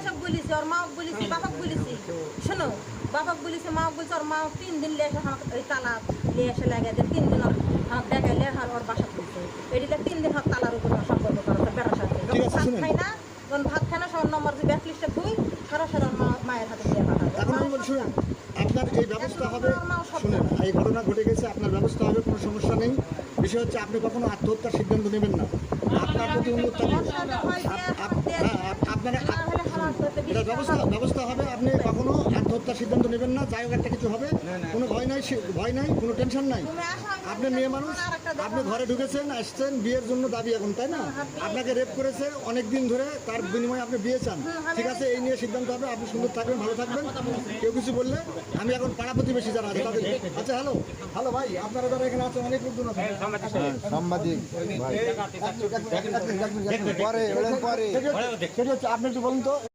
সব বলেছি, ওর মা বলেছি, বাবাক বলেছি। শোনো, বাবাক বলেছি, মা বলছে, ওর মা 3 দিন লেগে ওই তালা নিয়ে এসে লাগে যে 3 দিন দেখাইলে ওর বাসা খুলছে। এটিতে 3 দিন তালার উপর সম্পর্ক করা বেড়ার সাথে। ভাত খাই না, যখন ভাত খায় না, সব নম্বর যে ব্যাকলিস্টে ধুই, সরাসরি মায়ের হাতে দিয়ে পাঠাবে। এখন আমি বলি শুনেন, আপনার এই ব্যবস্থা হবে, শুনেন এই ঘটনা ঘটে গেছে, আপনার ব্যবস্থা হবে, কোনো সমস্যা নেই। বিষয় হচ্ছে আপনি কখনো আত্মহত্যার সিদ্ধান্ত নেবেন না। আপনার প্রতি অনুরোধ থাকবে, আপনারা এটা ব্যবস্থা হবে, আপনি কখনো আত্মহত্যার সিদ্ধান্ত নেবেন না। যাই হোক একটা কিছু হবে, কোনো ভয় নাই, কোনো টেনশন নাই। আপনি মেয়ে মানুষ, আপনি ঘরে ঢুকেছেন, আসছেন বিয়ের জন্য দাবি এখন, তাই না? আপনাকে রেপ করেছে অনেক দিন ধরে, তার বিনিময়ে আপনি বিয়ে চান, ঠিক আছে? এই নিয়ে সিদ্ধান্ত হবে, আপনি সুন্দর থাকবেন, ভালো থাকবেন। কেউ কিছু বললে আমি এখন পাড়া প্রতিবেশী যারা আছে তাদের, আচ্ছা হ্যালো ভাই, আপনারা যারা এখানে আছেন অনেক লোকজন আছে, সাংবাদিক ভাই পরে সেটা হচ্ছে আপনি একটু বলুন তো।